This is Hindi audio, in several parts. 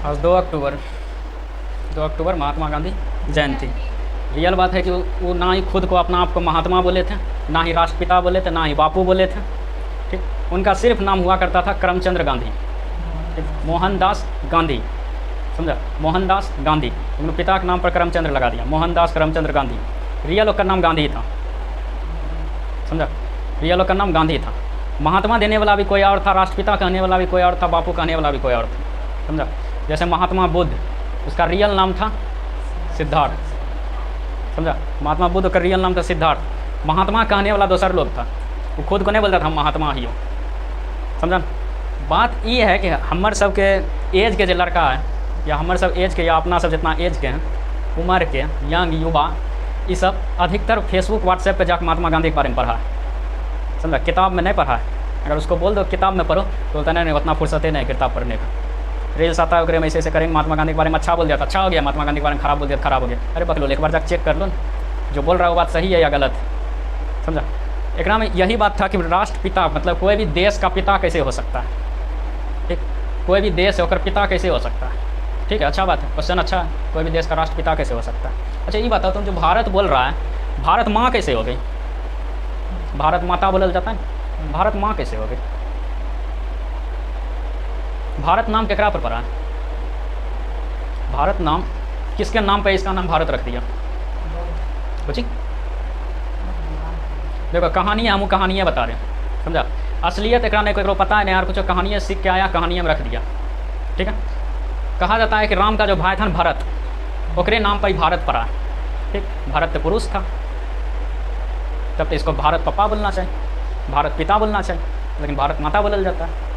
आज 2 अक्टूबर 2 अक्टूबर महात्मा गांधी जयंती। रियल बात है कि वो ना ही खुद को अपना आप को महात्मा बोले थे, ना ही राष्ट्रपिता बोले थे, ना ही बापू बोले थे। ठीक, उनका सिर्फ नाम हुआ करता था करमचंद्र गांधी। ठीक, मोहनदास गांधी, समझा, मोहनदास गांधी। उन्होंने पिता के नाम पर करमचंद्र लगा दिया, मोहनदास करमचंद्र गांधी। रियल उसका नाम गांधी था, समझा, रियल उसका नाम गांधी था। महात्मा देने वाला भी कोई और था, राष्ट्रपिता कहने वाला भी कोई और था, बापू कहने वाला भी कोई और था, समझा। जैसे महात्मा बुद्ध, उसका रियल नाम था सिद्धार्थ, समझा। महात्मा बुद्ध का रियल नाम था सिद्धार्थ। महात्मा कहने वाला दूसरा लोग था, वो खुद को नहीं बोलता था हम महात्मा ही हो, समझा। बात ये है कि हमारे सब के एज के जो लड़का है, या हमारे सब एज के, या अपना सब जितना एज के हैं, उम्र के यंग युवा, ये सब अधिकतर फेसबुक व्हाट्सएप पे जाकर महात्मा गांधी के बारे में पढ़ा है, समझा। किताब में नहीं पढ़ा है। अगर उसको बोल दो किताब में पढ़ो तो बोलता नहीं उतना फुर्सत ही नहीं किताब पढ़ने का। रील्स आता है में ऐसे करेंगे, महात्मा गांधी के बारे में अच्छा बोल दिया था, अच्छा हो गया, महात्मा गांधी के बारे में खराब बोल दिया, खराब हो गया। अरे बकलो, एक बार जाकर चेक कर लो जो बोल रहा है वो बात सही है या गलत, समझा। एक में यही बात था कि राष्ट्रपिता मतलब कोई भी देश का पिता कैसे हो सकता है। ठीक, कोई भी देश है, पिता कैसे हो सकता है। ठीक है, अच्छा बात है, क्वेश्चन अच्छा है, कोई भी देश का राष्ट्रपिता कैसे हो सकता है। अच्छा ये बताओ तुम, जो भारत बोल रहा है, भारत माँ कैसे हो गई? भारत माता बोलल जाता है, भारत माँ कैसे हो गई? भारत नाम केकरा पर पड़ा है? भारत नाम किसके नाम पे इसका नाम भारत रख दिया? बची देखो, कहानी हम कहानियाँ बता रहे हैं, समझा। असलियत एक नहीं कोई पता है नहीं यार, कुछ कहानियाँ सीख के आया, कहानियाँ में रख दिया। ठीक है, कहा जाता है कि राम का जो भाई था भरत, ओकरे नाम पर ही भारत पड़ा है। ठीक, भारत तो पुरुष था, तब तो इसको भारत पप्पा बोलना चाहिए, भारत पिता बोलना चाहिए, लेकिन भारत माता बोलल जाता है।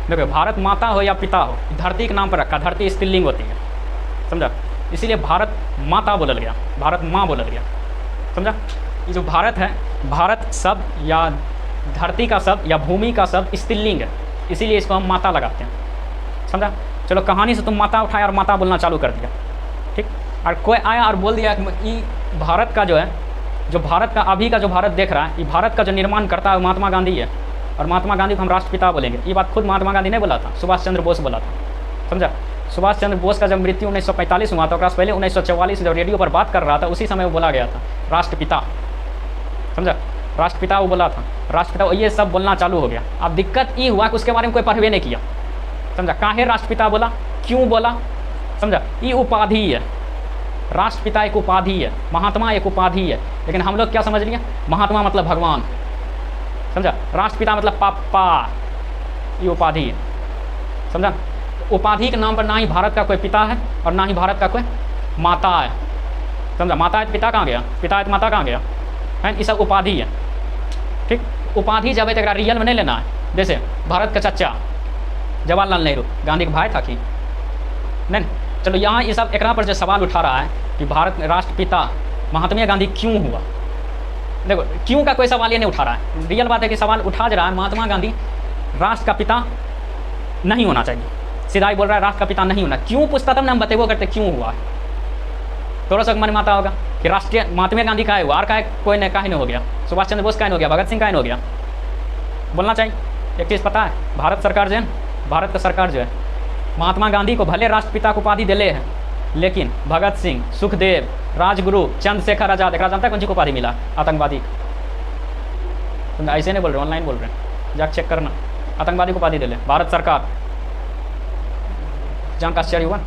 देखो, भारत माता हो या पिता हो, धरती के नाम पर रखा, धरती स्त्रीलिंग होती है, समझा। इसीलिए भारत माता बोलल गया, भारत माँ बोलल गया, समझा। ये जो भारत है, भारत शब्द या धरती का शब्द या भूमि का शब्द स्त्रीलिंग है, इसीलिए इसको हम माता लगाते हैं, समझा। चलो, कहानी से तुम माता उठाया और माता बोलना चालू कर दिया। ठीक, और कोई आया और बोल दिया कि ये भारत का जो है, जो भारत का अभी का जो भारत देख रहा है, ये भारत का जो निर्माण करता है महात्मा गांधी है, और महात्मा गांधी को हम राष्ट्रपिता बोलेंगे। ये बात खुद महात्मा गांधी ने बोला था, सुभाष चंद्र बोस बोला था, समझा। सुभाष चंद्र बोस का जब मृत्यु 1945 हुआ था, पहले 1944 जब रेडियो पर बात कर रहा था, उसी समय वो बोला गया था राष्ट्रपिता, समझा। राष्ट्रपिता वो बोला था, राष्ट्रपिता, ये सब बोलना चालू हो गया। अब दिक्कत ये हुआ कि उसके बारे में कोई पढ़वे नहीं किया, समझा। काहे राष्ट्रपिता बोला, क्यों बोला, समझा। ये उपाधि है, राष्ट्रपिता एक उपाधि है, महात्मा एक उपाधि है, लेकिन हम लोग क्या समझ लिए, महात्मा मतलब भगवान, समझा। राष्ट्रपिता मतलब पापा, ये उपाधि है, समझा। उपाधि के नाम पर ना ही भारत का कोई पिता है और ना ही भारत का कोई माता है, समझा। माता है तो पिता कहाँ गया, पिता है तो माता कहाँ गया है, ये सब उपाधि है। ठीक, उपाधि जब है तो रियल में नहीं लेना है। जैसे भारत का चचा जवाहरलाल नेहरू गांधी का भाई था कि नहीं? चलो, यहाँ ये सब एक पर जो सवाल उठा रहा है कि भारत राष्ट्रपिता महात्मा गांधी क्यों हुआ, देखो क्यों का कोई सवाल ये नहीं उठा रहा है। रियल बात है कि सवाल उठा जा रहा है, महात्मा गांधी राष्ट्र का पिता नहीं होना चाहिए, सीधा ही बोल रहा है राष्ट्र का पिता नहीं होना। क्यों पूछता तब ना हम बतेबो करते क्यों हुआ है। थोड़ा सा मन माता होगा कि राष्ट्रीय महात्मा गांधी का है हुआ, और का कोई नहीं, काहे नहीं हो गया, सुभाष चंद्र बोस का हो गया, भगत सिंह का हो गया, बोलना चाहिए। एक चीज़ पता है, भारत सरकार जो है, भारत का सरकार जो है, महात्मा गांधी को भले राष्ट्रपिता को उपाधि दिले हैं, लेकिन भगत सिंह, सुखदेव, राजगुरु, चंद्रशेखर आजाद, एक जानता है कौन सी को उपाधि मिला? आतंकवादी। तुम ऐसे नहीं बोल रहे, ऑनलाइन बोल रहे हैं, जाकर चेक करना, आतंकवादी को उपाधि दिले भारत सरकार। जान का आश्चर्य हुआ।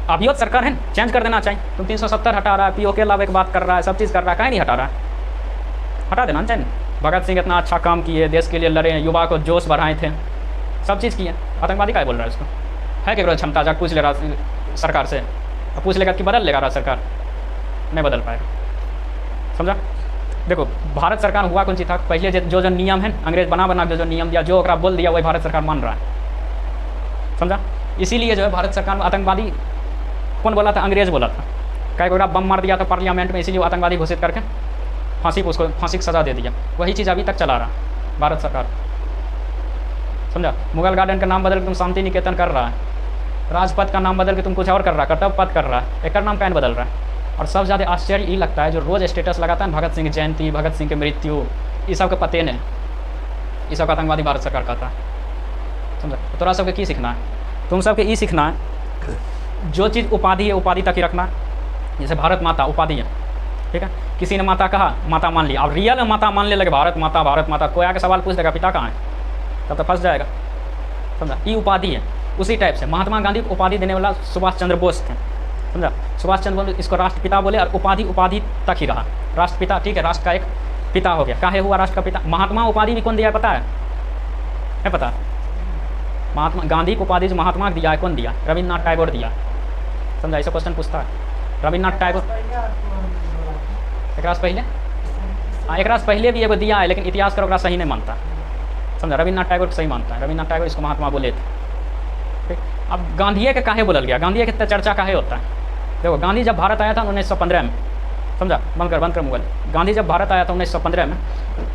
अभी तो सरकार है, चेंज कर देना चाहिए। तुम 370 हटा रहा है, पीओके लावे की बात कर रहा है, सब चीज़ कर रहा है, कहीं नहीं हटा रहा है, हटा देना चाहिए। भगत सिंह इतना अच्छा काम किए, देश के लिए लड़े, युवा को जोश बढ़ाए थे, सब चीज़ किए। आतंकवादी का बोल रहा है उसको? है क्या क्षमता? जाकर पूछ ले रहा सरकार से, अब पूछ लेगा कि बदल लेगा राज्य सरकार? नहीं बदल पाएगा, समझा। देखो, भारत सरकार हुआ कौन सी था, पहले जो जो नियम है अंग्रेज बना जो नियम दिया, जो ओकरा बोल दिया वही भारत सरकार मान रहा है, समझा। इसीलिए जो है भारत सरकार में आतंकवादी कौन बोला था? अंग्रेज बोला था। कई ओकरा बम मार दिया था पार्लियामेंट में, इसीलिए वो आतंकवादी घोषित करके उसको फांसी की सज़ा दे दिया। वही चीज़ अभी तक चला रहा भारत सरकार, समझा। मुगल गार्डन का नाम बदल के तुम शांति निकेतन कर रहा है, राजपथ का नाम बदल के तुम कुछ और कर रहा है, कर्तव्य पथ कर रहा है, एक नाम कैन बदल रहा है। और सबसे ज़्यादा आश्चर्य ये लगता है जो रोज़ स्टेटस लगाता है भगत सिंह की जयंती, भगत सिंह की मृत्यु, ये सब के पते नहीं, ये सब आतंकवादी भारत सरकार कहता है। समझा। तो तोरा सबके की सीखना है, तुम सबके ई सीखना है जो चीज़ उपाधि है उपाधि तक ही रखना है। जैसे भारत माता उपाधि है, ठीक है, किसी ने माता कहा माता मान लिया, अब रियल में माता मान ले लगे भारत माता, कोई आके सवाल पूछ देगा पिता कहाँ है, तब तो फंस जाएगा, समझा। ये उपाधि है। उसी टाइप से महात्मा गांधी को उपाधि देने वाला सुभाष चंद्र बोस थे, समझा। सुभाष चंद्र बोस इसको राष्ट्रपिता बोले और उपाधि तक ही रहा, राष्ट्रपिता, ठीक है, राष्ट्र का एक पिता हो गया। काहे हुआ राष्ट्र का पिता? महात्मा उपाधि भी कौन दिया है पता है पता? महात्मा गांधी को उपाधि जो महात्मा दिया है कौन दिया? रविन्द्रनाथ टैगोर दिया, समझा। ऐसा क्वेश्चन पूछता है रविन्द्रनाथ टैगोर। एक पहले हाँ, एक पहले भी एगो दिया है, लेकिन इतिहास का सही नहीं मानता, समझा। रविन्द्रनाथ टैगोर को सही मानता है, रविन्द्रनाथ टैगोर इसको महात्मा बोले थे, ठीक। अब गांधी के काहे बोलल गया, गांधी के इतना चर्चा काहे होता है? देखो गांधी जब भारत आया था 1915 में, समझा, बंद कर मोबाइल। गांधी जब भारत आया था 1915 में,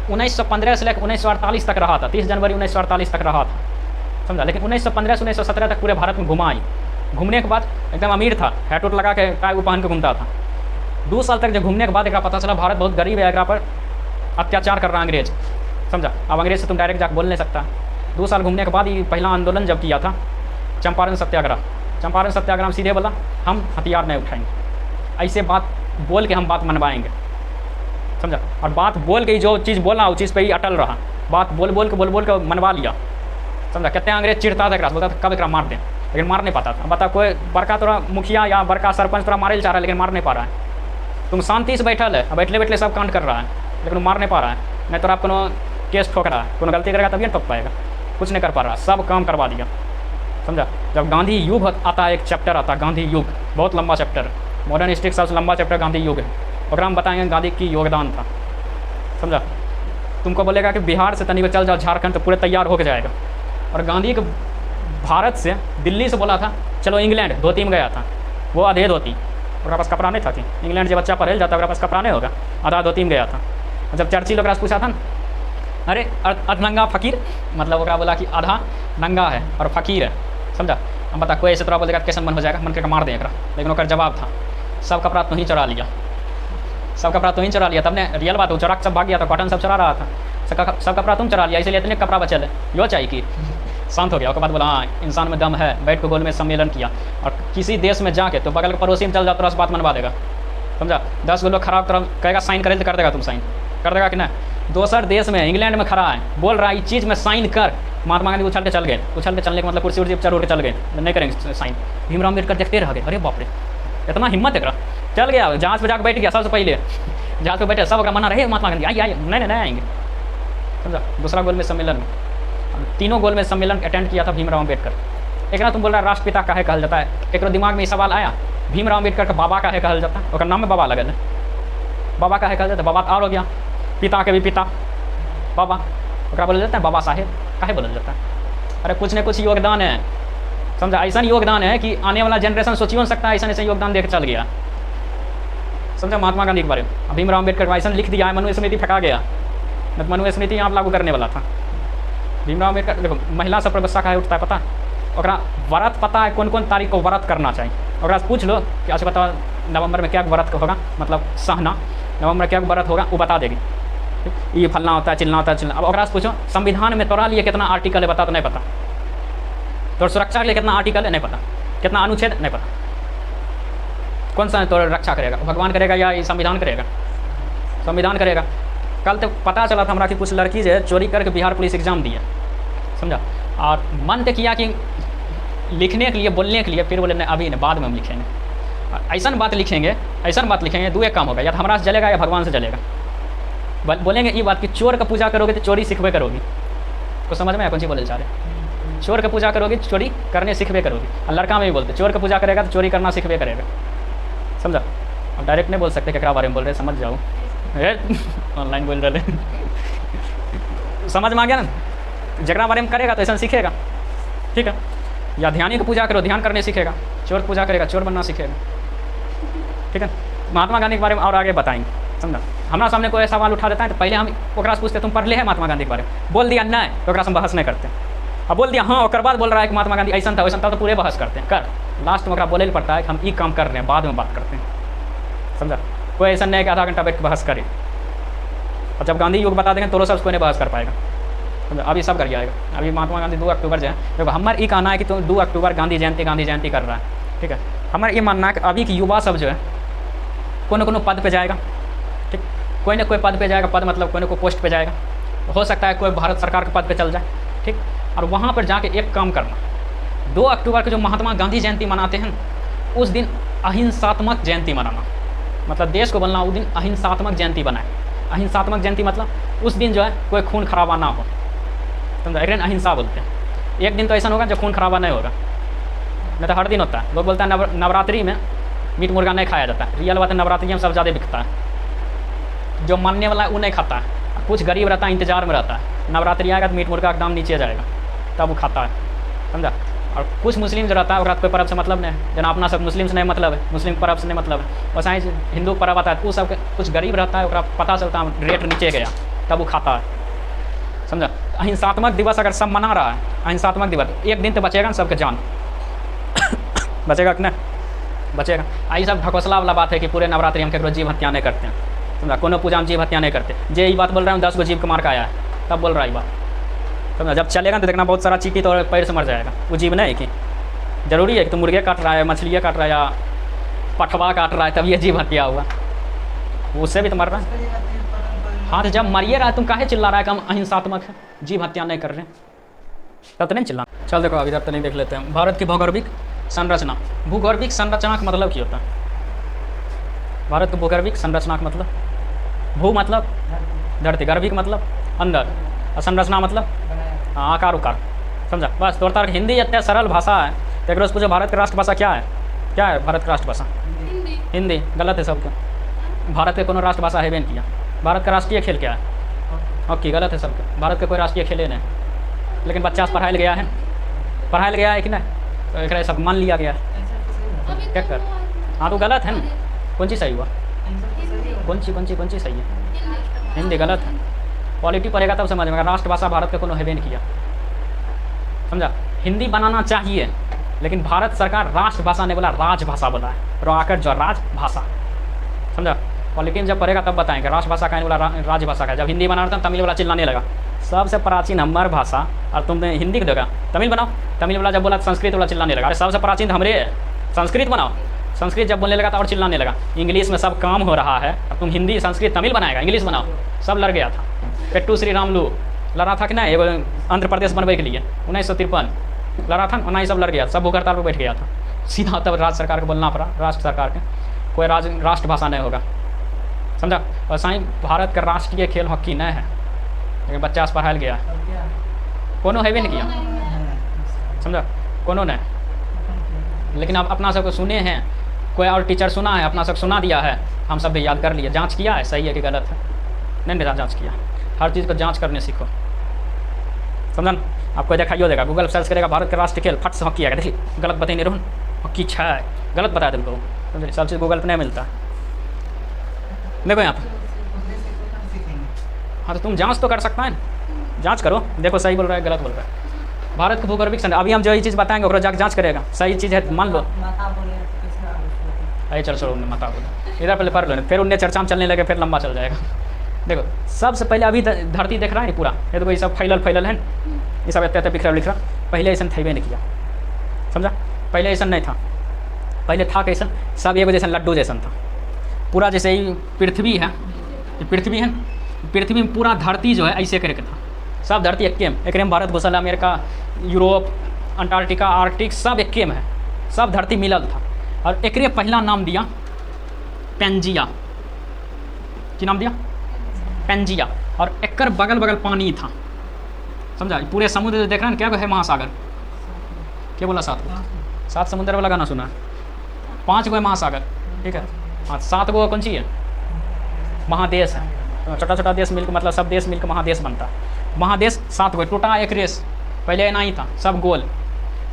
1915 से लेकर 1948 तक रहा था, 30 जनवरी 1948 तक रहा था, समझा। लेकिन 1915 से 1917 तक पूरे भारत में घुमाई। घूमने के बाद एकदम अमीर था, हैट उट लगा के टाई पहन के घूमता था। 2 साल तक जब घूमने के बाद एक पता चला भारत बहुत गरीब है, एक पर अत्याचार कर रहा अंग्रेज, समझा। अब अंग्रेज से तुम डायरेक्ट जाकर बोल नहीं सकता। 2 साल घूमने के बाद ये पहला आंदोलन जब किया था चंपारण सत्याग्रह में सीधे बोला हम हथियार नहीं उठाएंगे, ऐसे बात बोल के हम बात मनवाएंगे, समझा। और बात बोल के जो चीज़ बोला उस चीज़ पे ही अटल रहा, बात बोल के मनवा लिया, समझा। कहते हैं अंग्रेज चिढ़ता था एक बोलता था कब एक मार दें, लेकिन मार नहीं पाता था। बता कोई बड़का तोरा मुखिया या बड़का सरपंच तोरा मारे चाह रहा है लेकिन मार नहीं पा रहा है। तुम शांति से बैठल है, बैठले सब कांड कर रहा है, लेकिन मार नहीं पा रहा है। नहीं तो आप कोनो केस ठोक रहा है, कोनो गलती करेगा तभी ठोक पाएगा, कुछ नहीं कर पा रहा, सब काम करवा दिया, समझा। जब गांधी युग आता है, एक चैप्टर आता है गांधी युग, बहुत लंबा चैप्टर, मॉडर्न हिस्ट्री का सबसे लंबा चैप्टर गांधी युग है। और हम बताएंगे गांधी की योगदान था, समझा। तुमको बोलेगा कि बिहार से तनिक चल जाओ झारखंड तो पूरे तैयार होकर जाएगा। और गांधी को भारत से दिल्ली से बोला था चलो इंग्लैंड, धोती में गया था, वो आधे धोती, और पास कपड़ा नहीं था कि इंग्लैंड जब बच्चा पढ़े जाता है पास कपड़ा नहीं होगा, आधा धोती में गया था। जब चर्चिल से पूछा था ना, अरे अर्धनंगा फकीर, मतलब वो बोला कि आधा नंगा है और फकीर है, समझा। हम बता कोई ऐसे तरह बोलेगा कैसे मन हो जाएगा, मन करके मार दें एक, लेकिन उसका जवाब था सब कपड़ा तो ही चुरा लिया, सब कपड़ा तो ही चुरा लिया। तब ने रियल बात, वो चुरा सब भाग गया था, कॉटन सब चुरा रहा था, सब कपड़ा तुम चुरा लिया, इसलिए इतने कपड़ा बचल है, यो चाहिए कि शांत हो गया। उसके बाद बोला हाँ इंसान में दम है, बैठ के गोल में सम्मेलन किया। और किसी देश में जाके तो बगल के पड़ोसी में चल जाओ तो बात मनवा देगा, समझा। 10 गो लोग खराब तरह कहेगा साइन करे तो कर देगा, तुम साइन कर देगा कि नहीं। दूसर देश में इंग्लैंड में खड़ा है, बोल रहा है इस चीज़ में साइन कर, महात्मा गांधी उछल के चल गए, उछल के चलने का मतलब कुर्सी उर्सी चढ़ उड़ के चल गए, नहीं करेंगे साइन। भीमराव अम्बेडकर देखते रह गए, अरे बाप रे इतना हिम्मत है, चल गया जहाज़ पे जाकर बैठ गया, सबसे पहले जहाज़ पे बैठे सब मना रहे महात्मा गांधी आइए नहीं आएंगे, समझा। दूसरा गोल में सम्मेलन में, तीनों गोल में सम्मेलन अटेंड किया था भीमराव अम्बेडकर। एक ना तुम बोल रहा राष्ट्रपिता काहे कहल जाता है, एक दिमाग में ये सवाल आया भीमराव अम्बेडकर का बाबा काहे कहल जाता है, और नाम में बाबा लगल है, बाबा काहे कहल जाता है, बाबा और हो गया, पिता के भी पिता बाबा, ओकरा बोलल जाता है बाबा साहेब, काहे बोलल जाता है? अरे कुछ न कुछ योगदान है, समझा। ऐसा योगदान है कि आने वाला जनरेशन सोच नहीं सकता, ऐसा योगदान देकर चल गया, समझा। महात्मा गांधी के बारे में भीमराव अम्बेडकर का ऐसा लिख दिया है, मनुस्मृति फेंका गया, नहीं तो मनुस्मृति यहाँ लागू करने वाला था। भीमराव अम्बेडकर देखो महिला सब पर गुस्सा काहे उठता है पता, ओकरा व्रत पता है कौन कौन तारीख को व्रत करना चाहिए, और पूछ लो कि अच्छा बताओ नवंबर में क्या व्रत होगा, मतलब सहना, नवंबर में क्या व्रत होगा वो बता देगी, ये फलना होता है चिलना होता है चिलना। अब अगर पूछो संविधान में तोरा लिए कितना आर्टिकल है बता, तो नहीं पता। तो सुरक्षा के लिए कितना आर्टिकल है नहीं पता, कितना अनुच्छेद नहीं पता। कौन सा तो रक्षा करेगा, भगवान करेगा या ये संविधान करेगा? संविधान करेगा। कल तो पता चला था हमारा कि कुछ लड़की जो है चोरी करके बिहार पुलिस एग्जाम दिया, समझा। और मन तो किया कि लिखने के लिए बोलने के लिए, फिर बोले नहीं अभी नहीं बाद में हम लिखेंगे। ऐसा बात लिखेंगे दो एक काम होगा, या तो हमारा से जलेगा या भगवान से जलेगा। बोलेंगे ये बात कि चोर का पूजा करोगे तो चोरी सीखबे करोगी, तो समझ में कौन सी बोले जा रहे, चोर का पूजा करोगे चोरी करने सीखबे करोगी। और लड़का में भी बोलते चोर का पूजा करेगा तो चोरी करना सीखबे करेगा, समझा। अब डायरेक्ट नहीं बोल सकते क्या बारे में बोल रहे, समझ जाओ, ऑनलाइन बोल रहे समझ में आ गया ना। जगरा बारे में करेगा तो ऐसा सीखेगा, ठीक है। या ध्यानी की पूजा करो, ध्यान करने सीखेगा। चोर पूजा करेगा, चोर बनना सीखेगा, ठीक है। महात्मा गांधी के बारे में और आगे बताएंगे, समझा। हमारा सामने कोई सवाल उठा देता है तो पहले हम ओकरा से पूछते तुम पढ़ ले है महात्मा गांधी के बारे में, बोल दिया नहीं तो ओकरा से हम बहस नहीं करते। अब बोल दिया हाँ, और बाद बोल रहा है कि महात्मा गांधी ऐसा था तो पूरे बहस करते हैं, कर लास्ट में ओकरा बोले पड़ता है कि हम ये काम कर रहे हैं, बाद में बात करते हैं, समझा। कोई ऐसा नहीं है कि आधा घंटा बैठ के बहस करे, और जब गांधी युग बता देंगे तो सब कोई नहीं बहस कर पाएगा, समझा। अभी सब कर जाएगा। अभी महात्मा गांधी 2 अक्टूबर जो है, देखो हमारा ये कहना है कि तुम 2 अक्टूबर गांधी जयंती कर रहा है, ठीक है। हमारा ये मानना है कि अभी की युवा सब जो है कोनो पद पे जाएगा, ठीक, कोई ना कोई पद पे जाएगा, पद मतलब कोई ना कोई पोस्ट पे जाएगा, हो सकता है कोई भारत सरकार के पद पे चल जाए, ठीक। और वहाँ पर जाके एक काम करना, 2 अक्टूबर को जो महात्मा गांधी जयंती मनाते हैं उस दिन अहिंसात्मक जयंती मनाना, मतलब देश को बोलना उस दिन अहिंसात्मक जयंती बनाए। अहिंसात्मक जयंती मतलब उस दिन जो है कोई खून खराबा ना हो, समझा। एक दिन अहिंसा बोलते हैं। एक दिन तो ऐसा होगा जब खून खराबा नहीं होगा, नहीं तो हर दिन होता है। लोग बोलते हैं नवरात्रि में मीट मुर्गा नहीं खाया जाता है, रियल बात है, नवरात्रि में सब ज़्यादा बिकता है। जो मानने वाला है वो नहीं खाता है, कुछ गरीब रहता है, इंतजार में रहता है, नवरात्रि आएगा तो मीट मुर्गा का दाम नीचे जाएगा तब वो खाता है, समझा। और कुछ मुस्लिम जो रहता है वो कोई पर्व से मतलब नहीं, जना अपना सब मुस्लिम से नहीं मतलब है, मुस्लिम पर्व से नहीं मतलब है। वैसा ही हिंदू पर्व आता है वो सब कुछ गरीब रहता है, वो पता चलता है रेट नीचे गया तब वो खाता है, समझा। अहिंसात्मक दिवस अगर सब मना रहा है, अहिंसात्मक दिवस, एक दिन तो बचेगा ना सबके जान बचेगा कि नहीं बचेगा। आई सब ढकोसला वाला बात है कि पूरे नवरात्रि हम केवल जीव हत्या नहीं करते हैं, समझा। कोनो पूजा हम जीव हत्या नहीं करते। जे ये बात बोल रहा हूँ 10 को जीव को मार का आया है तब बोल रहा है ये बात, समझा। जब चलेगा तो देखना बहुत सारा चीकी तो पैर से मर जाएगा, वो जीव नहीं कि जरूरी है कि तुम मुर्गे काट रहा है, मछलियाँ काट रहा है या पठवा काट रहा है तब ये जीव हत्या हुआ, उससे भी तो मर रहा है। हाँ तो जब मरिए रहा है तुम काहे चिल्ला रहा है कि हम अहिंसात्मक है, जीव हत्या नहीं कर रहे, तब तो नहीं चिल्ला। चल देखो अभी तक तो नहीं देख लेते हैं। भारत की भौगोलिक संरचना। भूगर्भिक संरचना का मतलब क्या होता है? भारत की भूगर्भिक संरचना का मतलब, भू मतलब धरती, गर्भिक मतलब अंदर, और संरचना मतलब आकार उकार, समझा। बस तोड़ तार हिंदी इतना सरल भाषा है। तो एक रोज पूछो भारत की राष्ट्रभाषा क्या है? क्या है भारत की राष्ट्रभाषा? हिंदी। गलत है सबके। भारत के कोनो राष्ट्रभाषा है नहीं किया। भारत का राष्ट्रीय खेल क्या है? हॉकी। गलत है सबके। भारत के कोई राष्ट्रीय खेल नहीं, लेकिन बच्चा से पढ़ाया गया है, पढ़ाया गया है कि नहीं, तो एक सब मान लिया गया है। क्या कर? हाँ तो गलत है ना। कौन सी सही हुआ? कौन सी सही है? हिंदी। गलत है। पॉलिटी पढ़ेगा तब समझ में। राष्ट्रभाषा भारत का कोनो है नहीं किया, समझा। हिंदी बनाना चाहिए, लेकिन भारत सरकार राष्ट्रभाषा नहीं बोला, राजभाषा बोला है। आकर जो राजभाषा, समझा। पॉलिटी में जब पढ़ेगा तब बताएंगे राष्ट्रभाषा का बोला, राजभाषा का। जब हिंदी बना रहा था तमिल वाला चिल्लाने लगा, सबसे प्राचीन हमारी भाषा और तुमने हिंदी को देगा, तमिल बनाओ। तमिल वाला जब बोला संस्कृत वाला चिल्लाने लगा, अरे सबसे प्राचीन हमरे है, संस्कृत बनाओ। संस्कृत जब बोलने लगा तो और चिल्लाने लगा, इंग्लिश में सब काम हो रहा है, अब तुम हिंदी संस्कृत तमिल बनाएगा, इंग्लिश बनाओ। सब लड़ गया था। पेट्टू श्री रामलू लड़ा था कि ना, एगो आंध्र प्रदेश बनने के लिए 1953 लड़ा था, और ना ही सब लड़ गया, सब भूख हड़ताल पर बैठ गया था। सीधा तब राज्य सरकार को बोलना पड़ा, राष्ट्र सरकार के कोई राष्ट्रभाषा नहीं होगा, समझा। और साईं भारत का राष्ट्रीय खेल हॉकी नहीं है, लेकिन बच्चा से पढ़ाया गया कोनो है भी नहीं किया, समझा। कोनो नहीं, लेकिन अब अपना सबको सुने हैं, कोई और टीचर सुना है, अपना सब सुना दिया है, हम सब भी याद कर लिए, जांच किया है सही है कि गलत है, नहीं जांच किया। हर चीज़ को जांच करने सीखो, समझा। आपको दिखाइयो देगा, गूगल सर्च करेगा भारत का राष्ट्रीय खेल, फट से हॉकी आएगा। देखिए गलत बताई नहीं रोहन, हॉकी छा है, गलत बताया तुमको, समझिए। सब चीज़ गूगल पर नहीं मिलता। देखो यहाँ पर, हाँ तो तुम जांच तो कर सकता है, जांच करो, देखो सही बोल रहा है गलत बोल रहा है। भारत का भूगर्भिक संरचना, अभी हम जो ये चीज़ बताएंगे वो जाकर जांच करेगा, सही चीज़ है मान लो। अरे चल छोड़ो, माता बोले इधर पहले पढ़ लो, फिर उनने चर्चा में चलने लगे, फिर लंबा चल जाएगा। देखो सबसे पहले अभी धरती देख रहा है पूरा, ये तो ये सब फैलल है, ये सब इतना बिखरा लिख रहा। पहले ऐसा थे नहीं किया, समझा। पहले ऐसा नहीं था, पहले था कैसा, सब एगो जैसा लड्डू जैसा था पूरा। जैसे ही पृथ्वी है, पृथ्वी है, पृथ्वी में पूरा धरती जो है ऐसे करके था, सब धरती एक में भारत घुसल, अमेरिका, यूरोप, अंटार्कटिका, आर्कटिक सब एक में है, सब धरती मिलल था। और एक पहला नाम दिया पेंजिया, की नाम दिया पेंजिया। और एक बगल बगल पानी था, समझा। पूरे समुद्र देख रहे हैं, क्या है महासागर, क्या बोला 7 समुद्र वाला गाना सुना है, 5 गो महासागर, ठीक है। हाँ 7 गो कौन सी है? महादेश है, छोटा छोटा देश मिलकर, मतलब सब देश मिलकर महादेश बनता है। महादेश 7 गो टूटा, एक रेस पहले नहीं था, सब गोल,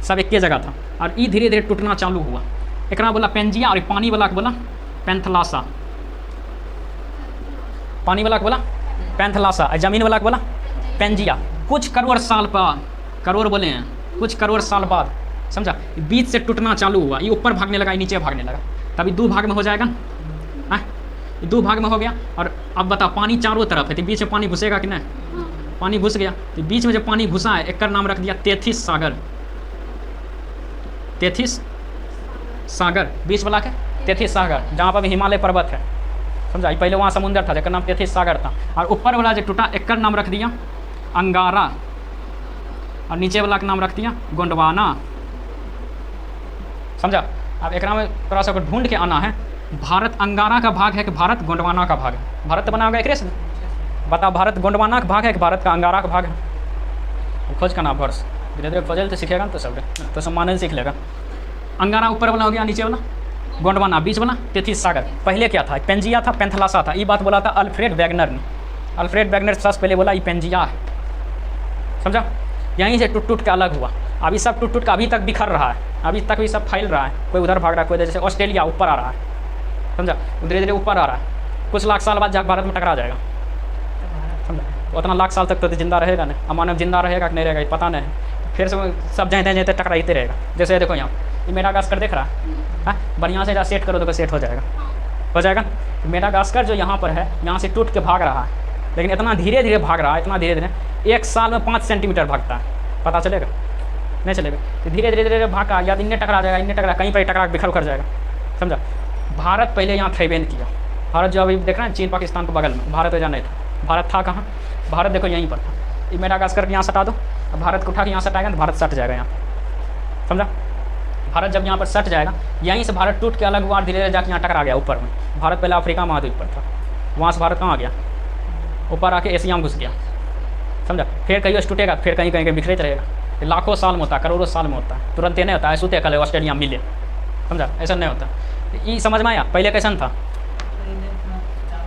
सब एक जगह था, और ये धीरे धीरे टूटना चालू हुआ। एक बोला पेंजिया, और पानी वाला को बोला पेंथलासा, पानी वाला को बोला पेंथलासा, और जमीन वाला को बोला पेंजिया। कुछ करोड़ साल बाद, करोड़ बोले हैं, कुछ करोड़ साल बाद, समझा, बीच से टूटना चालू हुआ। ये ऊपर भागने लगा, ये नीचे भागने लगा, तभी 2 भाग में हो जाएगा ना, 2 भाग में हो गया। और अब बता, पानी चारों तरफ है, तो बीच में पानी घुसेगा कि नहीं? पानी घुस गया, तो बीच में जब पानी घुसा है एक नाम रख दिया तेथिस सागर। तेथिस सागर बीच वाला के तेथिस सागर, जहाँ पर भी हिमालय पर्वत है, समझा। पहले वहाँ समुंदर था जिसका नाम तेथिस सागर था, और ऊपर वाला जो टूटा एक नाम रख दिया अंगारा, और नीचे वाला का नाम रख दिया गोंडवाना, समझा। अब एक में थोड़ा सा ढूंढ के आना है, भारत अंगारा का भाग है कि भारत गोंडवाना का भाग है? भारत बना होगा एक से बता, भारत गोंडवाना का भाग है कि भारत का अंगारा का भाग है? खोज का नाम वर्ष धीरे धीरे खोजल तो सीखेगा तो सब तो सम्मान सीख लेगा। अंगारा ऊपर वाला हो गया, नीचे वाला गोंडवाना, बीच वाला तेथिस सागर। पहले क्या था? पेंजिया था, पेंथलासा था। ये बात बोला था अल्फ्रेड वैगनर ने। अल्फ्रेड वैगनर सबसे पहले बोला ये पेंजिया है, समझा। यहीं से टूट टूट के अलग हुआ। अभी सब टूट टूट के अभी तक बिखर रहा है, अभी तक भी सब फैल रहा है, कोई उधर भाग रहा है, कोई जैसे ऑस्ट्रेलिया ऊपर आ रहा है, समझा, धीरे धीरे ऊपर आ रहा है। कुछ लाख साल बाद जाकर भारत में टकरा जाएगा, समझा। उतना लाख साल तक तो जिंदा रहेगा नहीं, मानव जिंदा रहेगा कि नहीं रहेगा पता नहीं है। फिर से सब जहाँ जहाँ टकराते रहेगा। जैसे देखो यहाँ ये मेडागास्कर देख रहा है, बढ़िया से जहाँ सेट करो तो सेट हो जाएगा, हो जाएगा। मेडागास्कर जो यहाँ पर है, यहाँ से टूट के भाग रहा है, लेकिन इतना धीरे धीरे भाग रहा है, इतना धीरे धीरे, एक साल में 5 सेंटीमीटर भागता है, पता चलेगा? नहीं चलेगा। तो धीरे धीरे धीरे भागा, या इन्हें टकरा जाएगा, इन्हें टकरा, कहीं पर टकरा बिखर उखर जाएगा, समझा। भारत पहले यहाँ थैबेन किया। भारत जो अभी देख रहे हैं चीन पाकिस्तान को बगल में, भारत वजह नहीं था। भारत था कहाँ? भारत देखो यहीं पर था। ये मेडागास्कर यहाँ सटा दो, अब भारत को उठा के यहाँ सटाएगा तो भारत सट जाएगा यहाँ, समझा। भारत जब यहाँ पर सट जाएगा, यहीं से भारत टूट के अलग हुआ, धीरे धीरे जाके यहाँ टकरा गया ऊपर में। भारत पहले अफ्रीका महाद्वीप पर था, वहाँ से भारत कहाँ आ गया? ऊपर आके एशिया में घुस गया, समझा। फिर कहीं टूटेगा, फिर कहीं कहीं बिखरे रहेगा। लाखों साल में होता है, करोड़ों साल में होता है, तुरंत नहीं होता है। सूते कल ऑस्ट्रेलिया में मिले, समझा, ऐसा नहीं होता। ये समझ में आया? पहले कैसन था?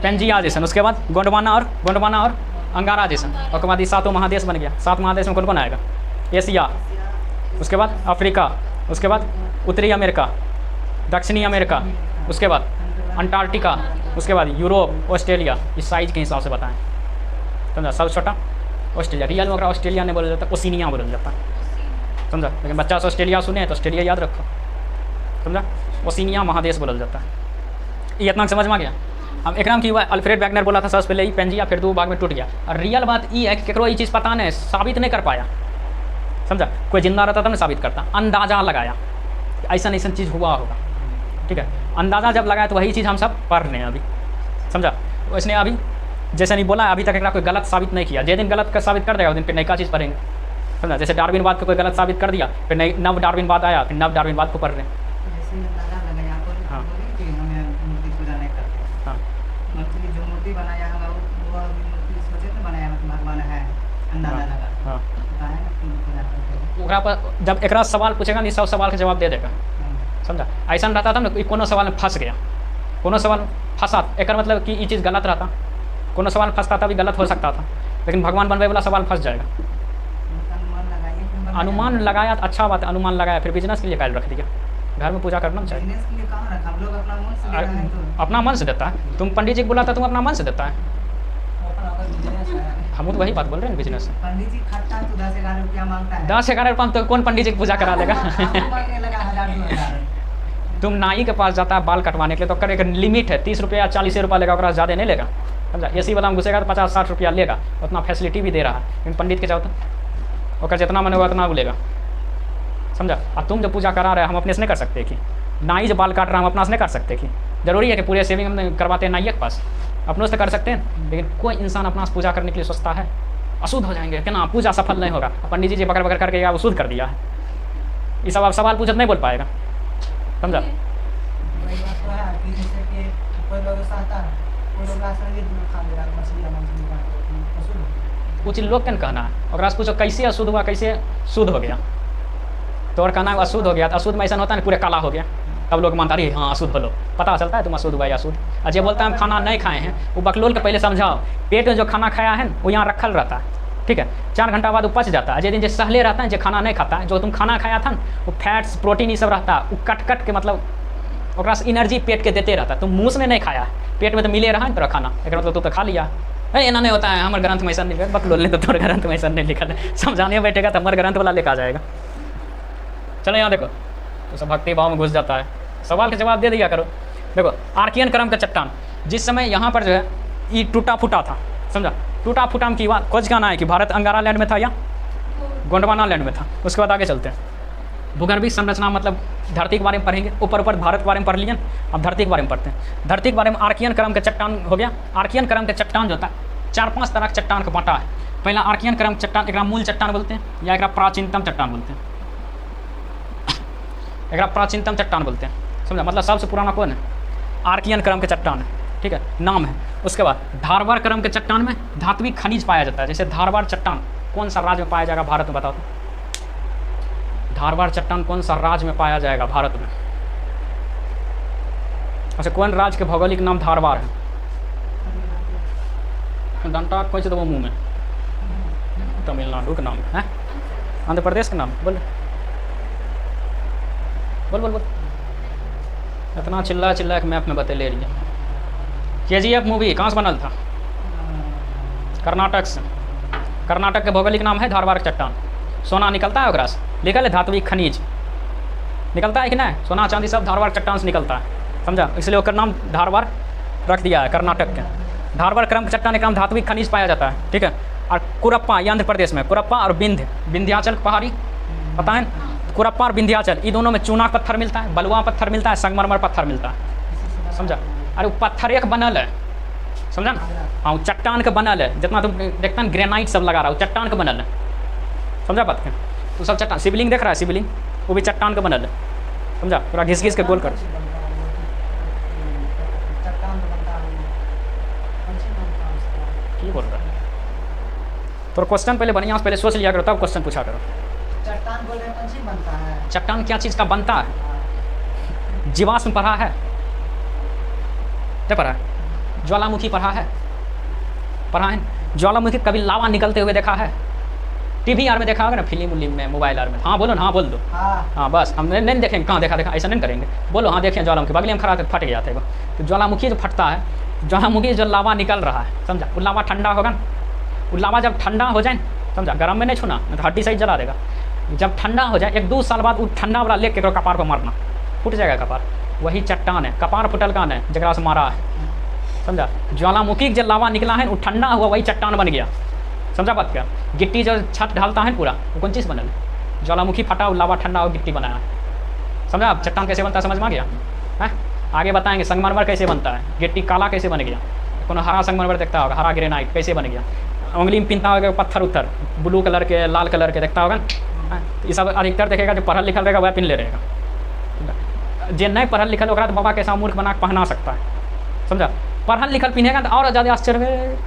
पेंजिया जैसन, उसके बाद गोंडवाना और अंगारा जैसन, उसके बाद ये 7 महादेश बन गया। 7 महादेश में कौन कौन आएगा? एशिया, उसके बाद अफ्रीका, उसके बाद उत्तरी अमेरिका, दक्षिणी अमेरिका, उसके बाद अंटार्कटिका, उसके बाद यूरोप, ऑस्ट्रेलिया। इस साइज के हिसाब से बताएं, समझा। सबसे छोटा ऑस्ट्रेलिया, रियल में ऑस्ट्रेलिया नहीं बोला जाता, ओशिनिया बोला जाता, समझा। लेकिन बच्चा से ऑस्ट्रेलिया सुने तो ऑस्ट्रेलिया याद रखो, समझा। ओशिनिया महादेश बोला जाता है। ये इतना समझ में आ गया। अब एक नाम की हुआ अल्फ्रेड वैगनर बोला था सबसे पहले ही पेंजिया, फिर 2 भाग में टूट गया। और रियल बात ये है कि केकरो ये चीज़ पता नहीं, साबित नहीं कर पाया, समझा। कोई जिंदा रहता तब ना साबित करता, अंदाजा लगाया ऐसा ऐसा चीज़ हुआ होगा, ठीक है। अंदाज़ा जब लगाया तो वही चीज़ हम सब पढ़ रहे हैं अभी, समझा। उसने अभी जैसे नहीं बोला, अभी तक एक कोई गलत साबित नहीं किया। जिस दिन गलत का साबित कर देगा उस दिन फिर नई का चीज़ पढ़ेंगे, समझा। जैसे डार्विनवाद को कोई गलत साबित कर दिया, फिर नई नव डार्विनवाद आया, फिर नव डार्विनवाद को पढ़ रहे हैं। हाँ हाँ, जो मूर्ति बनाया है वो सोचे तो बनाया भगवान है, अंदाजा लगा। हाँ, ओकरा पर जब एक सवाल पूछेगा नहीं, सब सवाल का जवाब दे देगा, समझा। ऐसा रहता था ना कि कोनो सवाल में फंस गया, कोनो सवाल फंसा, एक मतलब कि ये चीज़ गलत रहता, कोनो सवाल फंसता था भी गलत हो सकता था, लेकिन भगवान बनवे वाला सवाल फंस जाएगा। अनुमान लगाया तो अच्छा बात है, अनुमान लगाया फिर बिजनेस के लिए कायल रख दिया। घर में पूजा करना चाहिए। बिजनेस के लिए कहाँ रखा? हम लोग अपना मन से देना है तो। अपना मन से देता है। तुम पंडित जी को बुलाता, तुम अपना मन से देता है। हम तो वही बात बोल रहे हैं, बिजनेस। पंडित जी खाता है तो 10-11 रुपया मांगता है। 10-11 रुपया तो कौन पंडित जी की पूजा करा देगा? मांगने लगा 1000-2000। तुम नाई के पास जाता है बाल कटवाने के लिए, तो कर एक लिमिट है, 30 रुपया 40 रुपया लेगा, और ज़्यादा नहीं लेगा, समझा। एसी वाला में घुसेगा तो 50-60 रुपया लेगा, उतना फैसिलिटी भी दे रहा है। लेकिन पंडित के जाओ तो और जितना मन होगा उतना बोलेगा, समझा। अब तुम जो पूजा करा रहे हम अपने से नहीं कर सकते कि नाई जो बाल काट रहा हम अपना से नहीं कर सकते कि जरूरी है कि पूरे सेविंग हम करवाते हैं नाइए के पास, अपनों से कर सकते हैं। लेकिन कोई इंसान अपना से पूजा करने के लिए सोचता है अशुद्ध हो जाएंगे कि ना, पूजा सफल नहीं होगा। पंडित जी बकर बकर करके वो शुद्ध कर दिया है, ये सब आप सवाल पूछत नहीं बोल पाएगा, समझा। वही बात तो है कि जैसे कि कोई लोग चाहता है, कोई लोग राशन भी खा ले रहा है, मछली कुछ लोग के कहना है, और पूछो कैसे अशुद्ध हुआ, कैसे शुद्ध हो गया, तो और कहना अशुद्ध हो गया, तो अशुद्ध में ऐसा होता है ना पूरे काला हो गया, तब लोग मानता रही हाँ अशुद्ध हो लो, पता चलता है तुम अशुद्ध हुआ या अशुद्ध। और जो बोलता है हम खाना नहीं खाए हैं, वो बकलोल के पहले समझाओ, पेट में जो खाना खाया है वो यहाँ रखल रहता है, ठीक है, 4 घंटा बाद वो पच जाता है। जिस दिन जो सहले रहता है, जो खाना नहीं खाता है, जो तुम खाना खाया था वो फैट्स प्रोटीन ये सब रहता है, वो कट कट के मतलब ओकरा से एनर्जी पेट के देते रहता है। तुम मुँह में नहीं खाया है, पेट में तो मिले रहा है तेरा खाना, एक मतलब तू तो खा लिया। एना नहीं होता है, हमारे ग्रंथ में ऐसा नहीं लिखा, बकलोल ने तो तुम्हारे ग्रंथ में ऐसा नहीं लिखा है, समझाने बैठेगा तो हमारे ग्रंथ वाला लेकर आ जाएगा। चलो यहाँ देखो, तो सब भक्ति भाव में घुस जाता है, सवाल के जवाब दे दिया करो। देखो आर्कियन क्रम का चट्टान, जिस समय यहाँ पर जो है ये टूटा फूटा था, समझा, टूटा फूटा की बात खोज का ना है कि भारत अंगारा लैंड में था या गोंडवाना लैंड में था। उसके बाद आगे चलते हैं। भूगर्भीय संरचना मतलब धरती के बारे में पढ़ेंगे। ऊपर ऊपर भारत के बारे में पढ़ लिए, अब धरती के बारे में पढ़ते हैं। धरती के बारे में आर्कियन क्रम के चट्टान हो गया। आर्कियन क्रम के चट्टान जो होता है 4-5 तरह के चट्टान का बांटा है। पहला आर्कियन क्रम चट्टान, एक मूल चट्टान बोलते हैं या एक प्राचीनतम चट्टान बोलते हैं। एक प्राचीनतम चट्टान बोलते हैं, समझा, मतलब सबसे पुराना कौन है? आर्कियन क्रम के चट्टान है, ठीक है, नाम है। उसके बाद धारवाड़ क्रम के चट्टान में धात्विक खनिज पाया जाता है। जैसे धारवाड़ चट्टान कौन सा राज्य में पाया जाएगा भारत में, बताओ तो? धारवाड़ चट्टान कौन सा राज्य में पाया जाएगा भारत में? अच्छा, कौन राज्य के भौगोलिक नाम धारवाड़ है? डंटा खोज दो मुंह में। तमिलनाडु का नाम है, आंध्र प्रदेश का नाम, बोल बोल बोल बोल। इतना चिल्ला चिल्ला के मैप में बता ले रही है। KGF मूवी कहाँ से बनल था? कर्नाटक से। कर्नाटक के भौगोलिक नाम है धारवाड़ चट्टान। सोना निकलता है ओकरा से, लिखल है धात्विक खनिज निकलता है कि नहीं? सोना चांदी सब धारवाड़ चट्टान से निकलता है, समझा, इसलिए ओकर नाम धारवाड़ रख दिया है कर्नाटक के। धारवाड़ क्रम के चट्टान का धात्विक खनिज पाया जाता है, ठीक है। और कुरप्पा, ये आंध्र प्रदेश में, कुरप्पा और विंध्याचल पहाड़ी, पता है? कुरप्पा और विंध्याचल, ये दोनों में चूना पत्थर मिलता है, बलुआ पत्थर मिलता है, संगमरमर पत्थर मिलता है, समझा। अरे वो पत्थर एक बनल है, समझा ना? हाँ, वो चट्टान का बनल है। जितना तुम देखता है ग्रेनाइट सब लगा रहा है, वो चट्टान का बनल है, समझा बात के? तो सब चट्टान, शिवलिंग देख रहा है, शिवलिंग वो भी चट्टान का बनल है, समझा। पूरा घिस घिस के गोल कर। क्या बोल रहा है? तो क्वेश्चन पहले बढ़िया से पहले सोच लिया करो, तब क्वेश्चन पूछा करो। चट्टान बोल रहे कौन सी बनता है? चट्टान क्या चीज़ का बनता है? जीवाश्म पढ़ा है? क्या पढ़ा है? ज्वालामुखी पढ़ा है? पढ़ा है? ज्वालामुखी कभी लावा निकलते हुए देखा है? TV आर में देखा होगा ना, फिल्म उलिम में, मोबाइल आर में। हाँ बोलो ना, हाँ बोल दो। हाँ बस, हम नहीं देखेंगे कहाँ देखा देखा, ऐसा नहीं करेंगे। बोलो हाँ देखें ज्वालामुखी, बगले में खड़ा थे फट गया था। तो ज्वालामुखी जो फटता है, ज्वालामुखी जो लावा निकल रहा है, समझा, वो लावा ठंडा होगा ना, वो लावा जब ठंडा हो जाए, समझा, गर्म में नहीं छूना, नहीं तो हड्डी सही जला देगा। जब ठंडा हो जाए 1-2 साल बाद वो ठंडा वाला लेके कपार पर मारना, फूट जाएगा कपार। वही चट्टान है, कपार फुटल का है जगह से मारा है, समझा। ज्वालामुखी जब लावा निकला है वो ठंडा हुआ, वही चट्टान बन गया, समझा बात क्या? गिट्टी जो छत ढालता है पूरा, वो कौन चीज़ बनल है? ज्वालामुखी फटा, लावा ठंडा हो, गिट्टी बनाया, समझा। आप चट्टान कैसे बनता है समझ में आ गया है? आगे बताएंगे संगमरमर कैसे बनता है, गिट्टी काला कैसे बन गया, कोनो हरा संगमरमर देखता होगा, हरा ग्रेनाइट कैसे बन गया, उंगली में पिनता होगा पत्थर उत्थर ब्लू कलर के, लाल कलर के देखता होगा। ये सब अधिकतर देखेगा जो पढ़ल लिखल रहेगा वह पिन ले रहेगा। जो नहीं पढ़ल लिखल होगा तो बाबा कैसा मूर्ख बना के पहना सकता है, समझा। पढ़ल लिखल पिनेगा तो और ज़्यादा आश्चर्य,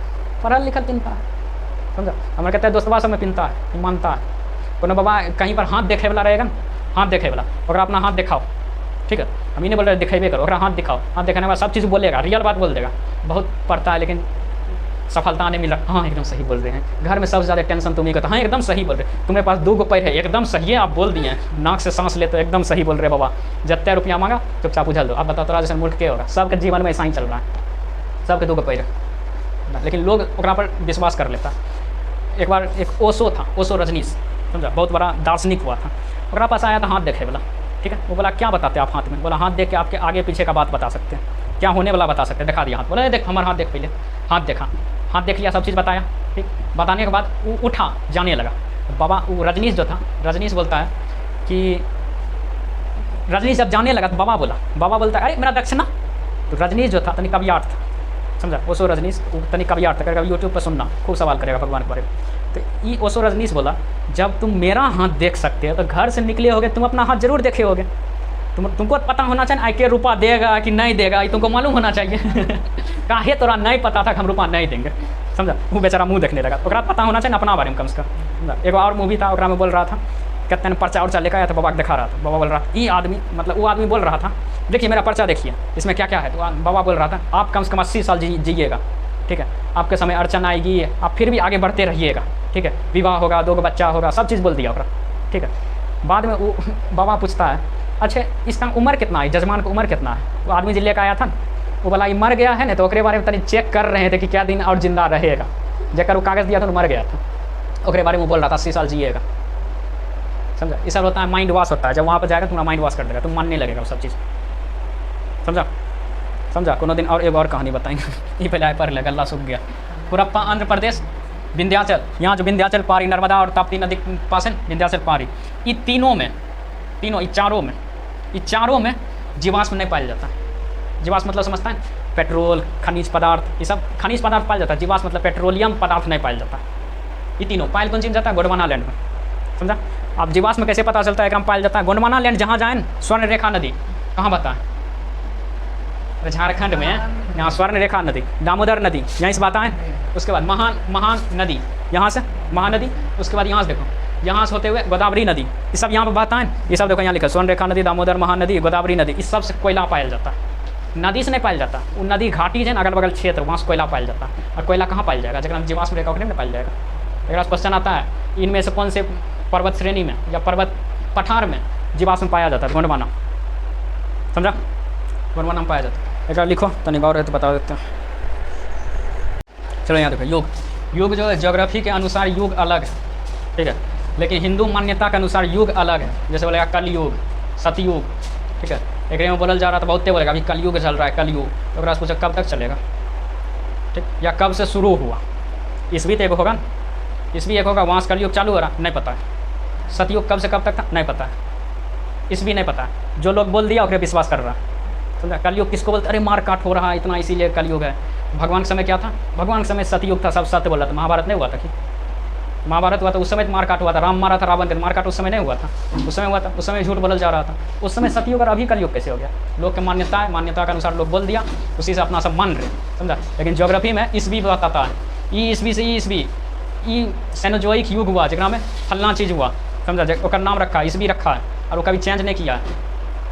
पढ़ल लिखल पिनता है, समझा। हमारे कहते हैं दोस्तवा सब में पिनता है, मानता है। कोनो बाबा कहीं पर हाथ देखे वाला रहेगा ना, हाथ देखे वाला, और अपना हाथ दिखाओ, ठीक है। हम ही नहीं बोल रहे दिखेबे करो, और हाथ दिखाओ, हाथ दिखाने के बाद सब चीज़ बोलेगा, रियल बात बोल देगा। बहुत पढ़ता है लेकिन सफलता नहीं मिला। हाँ एकदम सही बोल रहे हैं, घर में सबसे ज़्यादा टेंशन तुम्हें कहता। हाँ एकदम सही बोल रहे, तुम्हारे पास 2 पैर है, एकदम सही है, आप बोल दिए, नाक से सांस ले तो एकदम सही बोल रहे बाबा। जितने रुपया मांगा चुपचाप उछल दो। अब बताओ तोरा जैसे मूर्ख के होगा? सबके जीवन में ऐसा ही चल रहा है, सबके 2 पैर है, लेकिन लोग ओकरा पर विश्वास कर लेता। एक बार एक ओशो था, ओशो रजनीश, समझा, बहुत बड़ा दार्शनिक हुआ था। ओकरा पास आया था हाथ देखे वाला, ठीक है। वो बोला क्या बताते आप हाथ में? बोला हाथ देख के आपके आगे पीछे का बात बता सकते हैं, क्या होने वाला बता सकते हैं। दिखा दिया हाथ, बोला देख हमारा हाथ देख, पहले हाथ देखा, हाथ देख लिया, सब चीज़ बताया, ठीक। बताने के बाद वो उठा जाने लगा। बाबा वो रजनीश जो था, रजनीश बोलता है कि रजनीश जब जाने लगा तो बाबा बोलता है अरे मेरा दक्षिणा। तो रजनीश जो था तनिक कवियार्थ था, समझा। ओशो रजनीश तनिक कवियार्थ था, कभी यूट्यूब पर सुनना, खूब सवाल करेगा भगवान के बारे में। तो ये ओशो रजनीश बोला जब तुम मेरा हाथ देख सकते हो तो घर से निकले होगे तुम अपना हाथ जरूर देखे होगे। तुमको पता होना चाहिए आई के रुपया देगा कि नहीं देगा, ये तुमको मालूम होना चाहिए। काहे तोरा नहीं पता था कि हम रुपया नहीं देंगे, समझा। वो बेचारा मुंह देखने लगा, ओकरा पता होना चाहिए अपना बारे में कम से कम, समझा। एक और मूवी था, ओकरा में बोल रहा था, कहते हैं पर्चा उर्चा लेकर आया था, बाबा को दिखा रहा था। बाबा बोल रहा था ये आदमी, मतलब वो आदमी बोल रहा था देखिए मेरा पर्चा देखिए इसमें क्या क्या है। तो बाबा बोल रहा था आप कम से कम 80 साल जीजिएगा, ठीक है। आपके समय अड़चन आएगी, आप फिर भी आगे बढ़ते रहिएगा, ठीक है। विवाह होगा, 2 बच्चा होगा, सब चीज़ बोल दिया ओकरा, ठीक है। बाद में वो बाबा पूछता है अच्छा इसका उम्र कितना है, जजमान की उम्र कितना है। वो आदमी जिले का आया था ना, वो बोला ये मर गया है ना, तो ओकरे बारे में तनी चेक कर रहे थे कि क्या दिन और जिंदा रहेगा। जकर वो कागज़ दिया था तो मर गया था, ओकरे बारे में बोल रहा था 80 साल जिएगा, समझा। ये सब होता है माइंड वॉश होता है, जब वहाँ पर जाएगा तुम्हारा माइंड वॉश कर देगा, तुम मानने लगेगा वो सब चीज़, समझा। कोनो दिन और एक और कहानी बताएंगे। ये पहले आए पढ़ ले, गला सूख गया। कुरप्पा आंध्र प्रदेश, विंध्याचल, यहाँ जो विंध्याचल पहाड़ी, नर्मदा और ताप्ती नदी के पास है विंध्याचल पहाड़ी, ये तीनों में, ये चारों में जीवाश्म नहीं पाया जाता। जीवाश्म मतलब समझता है, पेट्रोल, खनिज पदार्थ, ये सब खनिज पदार्थ पाया जाता है। जीवाश्म मतलब पेट्रोलियम पदार्थ नहीं पाया जाता। ये तीनों पायल कौन चीज जाता है? गोंडवाना लैंड में, समझा। अब जीवाश्म कैसे पता चलता है कि हम पाया जाता है? गोंडवाना लैंड जहाँ जाए, स्वर्ण रेखा नदी कहाँ बता है? झारखंड में यहाँ स्वर्ण रेखा नदी, दामोदर नदी यहीं से बाता है। उसके बाद महान नदी, यहाँ से महानदी, उसके बाद यहाँ से देखो, यहाँ से होते हुए गोदावरी नदी, ये सब यहाँ पर बाता है। ये सब देखो यहाँ लिखा, स्वर्ण रेखा नदी, दामोदर, महानदी, गोदावरी नदी, इस सब से कोयला पाया जाता है। नदी से नहीं पाया जाता, वो नदी घाटी है ना, अगल बगल क्षेत्र, वहाँ से कोयला पाया जाता है। और कोयला कहाँ पाया जाएगा? जगह जीवाश्म रेखा नहीं पाया जाएगा। अगर क्वेश्चन आता है इनमें से कौन से पर्वत श्रेणी में या पर्वत पठार में जीवाश्म पाया जाता है? गोंडवाना, समझा, गोंडवाना में पाया जाता है। एक लिखो तनी गौर है तो बता देते हैं। चलो यहाँ देखो, युग जो है ज्योग्राफी के अनुसार युग अलग है, ठीक है, लेकिन हिंदू मान्यता के अनुसार युग अलग है। जैसे बोलेगा कलयुग, सतयुग, ठीक है। एक में बोलल जा रहा था, बहुते बोलेगा अभी कलयुग चल रहा है, कलयुग, तो अगर पूछो कब तक चलेगा, ठीक, या कब से शुरू हुआ? ईस्वी तो एक होगा ना, ईस्वी एक होगा, वहाँ से कलयुग चालू हो रहा, नहीं पता है। सतयुग कब से कब तक था, नहीं पता है। ईस्वी नहीं पता है, जो लोग बोल दिया उसे विश्वास कर रहा है, समझा। कलयुग किसको बोलते? अरे मार काट हो रहा है इतना, इसीलिए कलयुग है। भगवान के समय क्या था? भगवान के समय सतयुग था, सब सत्य बोला था। महाभारत नहीं हुआ था कि? महाभारत हुआ था उस समय मार काट हुआ था, राम मारा था रावण के, मार काट उस समय नहीं हुआ था, उस समय हुआ था, उस समय झूठ बोलल जा रहा था, उस समय सतयुग और अभी कलयुग कैसे हो गया? लोग की मान्यता के अनुसार लोग बोल दिया, उसी से अपना सब मान रहे, समझा। लेकिन ज्योग्राफी में ईस्वी बताता है, ई ईस्वी से ईस्वी, ई सेनोजोइक युग हुआ, जगह में फलना चीज़ हुआ, समझा, उसका नाम रखा है, ईस्वी रखा है, और वो कभी चेंज नहीं किया है,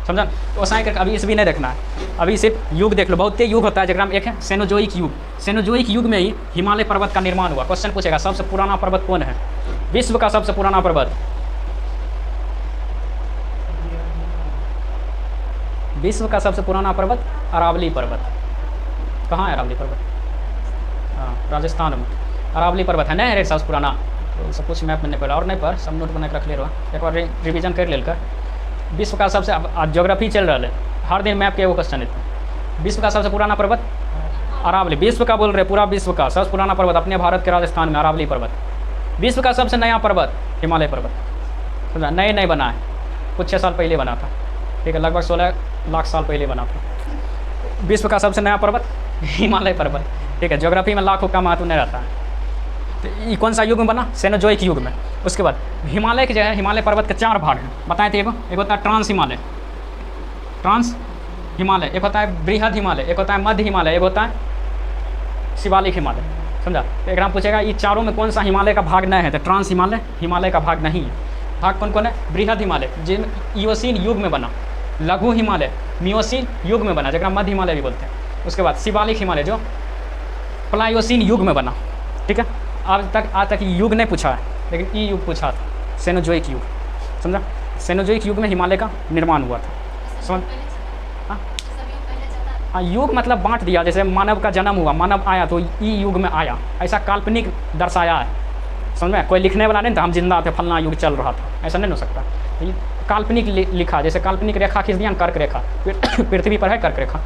समझा। तो ऐसा करके अभी ईस्वी नहीं देखना है, अभी सिर्फ युग देख लो। बहुत युग होता है, जगह में एक है सेनोजोइक युग। सेनोजोइक युग में ही हिमालय पर्वत का निर्माण हुआ। क्वेश्चन पूछेगा सबसे पुराना पर्वत कौन है? विश्व का सबसे पुराना पर्वत, विश्व का सबसे पुराना पर्वत अरावली पर्वत। कहाँ है अरावली पर्वत? हाँ, राजस्थान में अरावली पर्वत है। नहीं है सबसे पुराना, तो सब कुछ मैप में नहीं पड़ा और नहीं पर सब नोट बना के रख ले रहा, एक बार रिविजन कर लेकर। विश्व का सबसे, अब ज्योग्राफी चल रहा है, हर दिन मैप के एगो क्वेश्चन है। विश्व का सबसे पुराना पर्वत अरावली, विश्व का बोल रहे, पूरा विश्व का सबसे पुराना पर्वत अपने भारत के राजस्थान में अरावली पर्वत। विश्व का सबसे नया पर्वत हिमालय पर्वत, समझा। नए बना है, कुछ 6 साल पहले बना था, ठीक है, लगभग 16 लाख साल पहले बना था। विश्व का सबसे नया पर्वत हिमालय पर्वत, ठीक है। ज्योग्राफी में लाखों का महत्व नहीं रहता है। तो ये कौन सा युग में बना? सेनोजोइक युग में। उसके बाद हिमालय के जो है, हिमालय पर्वत के 4 भाग हैं, बताए थे। एक होता है ट्रांस हिमालय, ट्रांस हिमालय, एक होता है बृहद हिमालय, एक होता है मध्य हिमालय, एक होता है शिवालिक हिमालय, समझा। तो एक पूछेगा ये चारों में कौन सा हिमालय का भाग नहीं है? तो ट्रांस हिमालय हिमालय का भाग नहीं है। भाग कौन कौन है? बृहद हिमालय जिन इयोसीन युग में बना, लघु हिमालय मियोसीन युग में बना, जगह मध्य हिमालय भी बोलते हैं। उसके बाद शिवालिक हिमालय जो प्लायोसीन युग में बना, ठीक है। आज तक युग नहीं पूछा है, लेकिन ई युग पूछा था, सेनोजोइक युग, समझा। सेनोजोइक युग में हिमालय का निर्माण हुआ था, समझ। हाँ, युग मतलब बांट दिया, जैसे मानव का जन्म हुआ, मानव आया तो ई युग में आया, ऐसा काल्पनिक दर्शाया है, समझ में। कोई लिखने वाला नहीं था हम जिंदा थे फलना युग चल रहा था, ऐसा नहीं हो सकता। ये काल्पनिक लिखा, जैसे काल्पनिक रेखा खींच दिया, कर्क रेखा पृथ्वी पर है कर्क रेखा,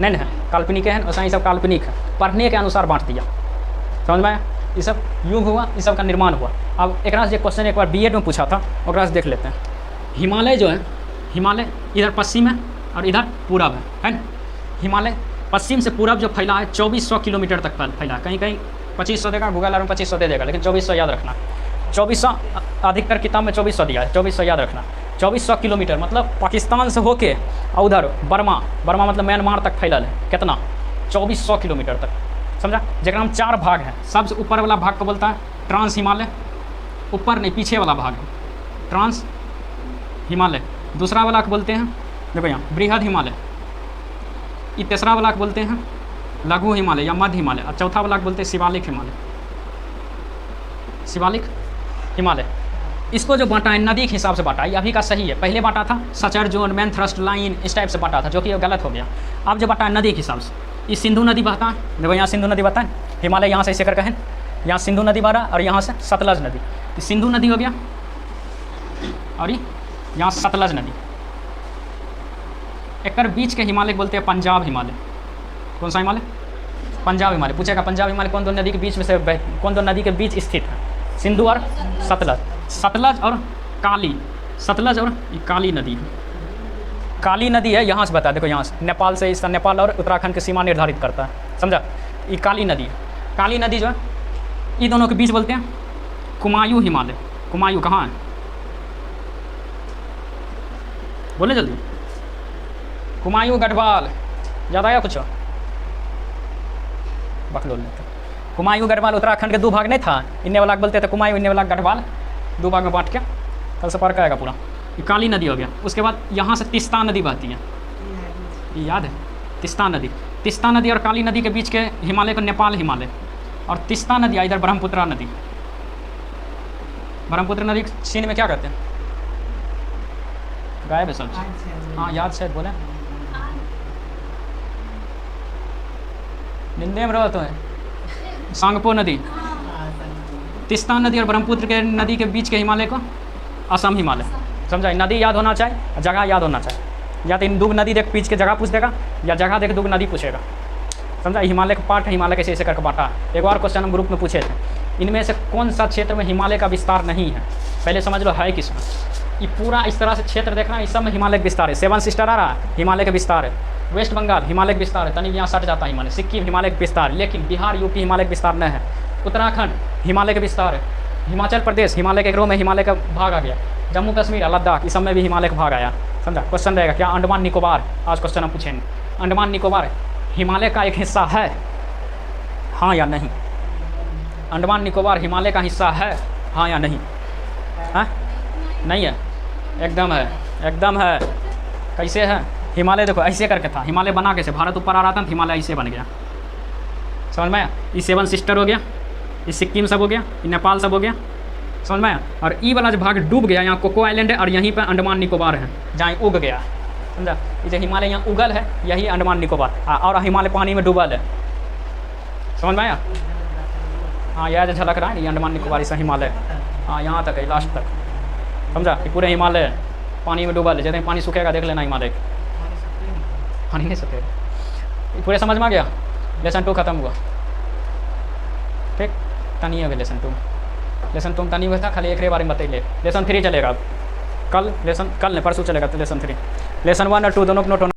नहीं है, काल्पनिक है, वैसा ही सब काल्पनिक है, पढ़ने के अनुसार बांट दिया, समझ में। ये सब युग हुआ, इस सब का निर्माण हुआ। अब एक से क्वेश्चन एक बार बीएड में पूछा था, और से देख लेते हैं। हिमालय जो है, हिमालय इधर पश्चिम है और इधर पूरब है ना। हिमालय पश्चिम से पूरब जो फैला है 2400 किलोमीटर तक फैला है, कहीं कहीं 2500 देगा, गूगल में 2500 दे देगा, लेकिन 2400 याद रखना। 2400 अधिकतर किताब में 2400 दिया है, 2400 याद रखना। 2400 किलोमीटर मतलब पाकिस्तान से होके और उधर बर्मा मतलब म्यांमार तक फैलल है, कितना? 2400 किलोमीटर तक, समझा। जगह में 4 भाग हैं। सबसे ऊपर वाला भाग को बोलता है ट्रांस हिमालय, ऊपर नहीं पीछे वाला भाग है ट्रांस हिमालय। दूसरा वाला को बोलते हैं, देखो यहाँ बृहद हिमालय। ये तीसरा वाला को बोलते हैं लघु हिमालय या मध्य हिमालय, और चौथा वाला को बोलते हैं शिवालिक हिमालय, शिवालिक हिमालय। इसको जो बांटा है नदी के हिसाब से बांटा, ये अभी का सही है। पहले बांटा था suture zone, man thrust line, इस टाइप से बांटा था, जो कि गलत हो गया। अब जो बांटा है नदी के हिसाब से, ये सिंधु नदी बहता है, देखो यहाँ सिंधु नदी बहता है, हिमालय यहाँ से ऐसे करके है, यहाँ सिंधु नदी बह रहा और यहाँ से सतलज नदी, ये सिंधु नदी हो गया, और ये यहाँ सतलज नदी। एक बीच के हिमालय बोलते हैं पंजाब हिमालय। कौन सा हिमालय? पंजाब हिमालय पूछेगा, पंजाब हिमालय कौन दो नदी के बीच में से कौन दो नदी के बीच स्थित है? सिंधु और सतलज। सतलज और काली, सतलज और ये काली नदी है। काली नदी है यहाँ से बता, देखो यहाँ से नेपाल से, इसका नेपाल और उत्तराखंड की सीमा निर्धारित करता है, समझा? ये काली नदी है। काली नदी जो है ये दोनों के बीच बोलते हैं कुमायूं हिमालय। कुमायूं कहाँ है? बोले जल्दी। कुमायूं गढ़वाल, याद आया कुछ? बकलोल लेते। कुमायूं गढ़वाल उत्तराखंड के दो भाग नहीं था, इन्ने वाला बोलते थे कुमायूं, इन्ने वाला गढ़वाल, दो भाग में बांट के कल से पार आएगा पूरा। ये काली नदी हो गया। उसके बाद यहाँ से तिस्ता नदी बहती है, ये याद है? तिस्ता नदी, तिस्ता नदी और काली नदी के बीच के हिमालय को नेपाल हिमालय, और तिस्ता नदी इधर ब्रह्मपुत्रा नदी। ब्रह्मपुत्र नदी चीन में क्या कहते हैं? गायब है सब। हाँ याद शायद बोले, निंदे में रहो तो है। सांगपो नदी, तिस्ता नदी और ब्रह्मपुत्र के नदी के बीच के हिमालय को असम हिमालय, समझा? नदी याद होना चाहिए, जगह याद होना चाहिए। या तो इन दो नदी देख बीच के जगह पूछ देगा, या जगह देख दो नदी पूछेगा, समझा? हिमालय का पार्ट है, हिमालय कैसे ऐसे करके बांटा। एक और क्वेश्चन हम ग्रुप में पूछे थे, इनमें से कौन सा क्षेत्र में हिमालय का विस्तार नहीं है? पहले समझ लो है किसमें। ये पूरा इस तरह से क्षेत्र देखना, इस सब में हिमालय का विस्तार है। सेवन सिस्टर आ रहा है, हिमालय का विस्तार है। वेस्ट बंगाल हिमालय का विस्तार है, तनिक यहाँ सट जाता है हिमालय। सिक्किम हिमालय का विस्तार है, लेकिन बिहार यूपी हिमालय का विस्तार नहीं है। उत्तराखंड हिमालय का विस्तार है। हिमाचल प्रदेश हिमालय के एक रो में हिमालय का भाग आ गया। जम्मू कश्मीर लद्दाख इस सब में भी हिमालय का भाग आया, समझा? क्वेश्चन रहेगा क्या? अंडमान निकोबार, आज क्वेश्चन हम पूछेंगे। अंडमान निकोबार हिमालय का एक हिस्सा है, हाँ या नहीं? अंडमान निकोबार हिमालय का हिस्सा है, हाँ या नहीं? हाँ नहीं है? एकदम है, एकदम है। कैसे है? हिमालय देखो ऐसे करके था, हिमालय बना कैसे? भारत ऊपर आ रहा था तो हिमालय ऐसे बन गया, समझ में आया? ये सेवन सिस्टर हो गया, ये सिक्किम सब हो गया, ये नेपाल सब हो गया, समझ में आया? और ई वाला जो भाग डूब गया, यहाँ कोको आइलैंड है और यहीं पर अंडमान निकोबार है जहाँ उग गया, समझा? ये जो हिमालय यहाँ उगल है यही अंडमान निकोबार, और हिमालय पानी में डूबल है, समझ में आया? हाँ यह जो झलक रहा है ये अंडमान निकोबार, इस हिमालय हाँ यहाँ तक है, लास्ट तक, समझा? ये पूरे हिमालय पानी में डूबल है। जैसे पानी सूखेगा देख लेना हिमालय, पानी नहीं सूखेगा। पूरे समझ में आ गया? लेसन 2 खत्म हुआ, ठीक? तनी हो गया लेसन 2, लेसन 2 तनी हुआ था, खाली एक बारे में बताइए। लेसन 3 चलेगा अब, कल लेसन, कल नहीं परसों चलेगा तो लेसन 3। लेसन 1 और 2 दोनों को नोट होना।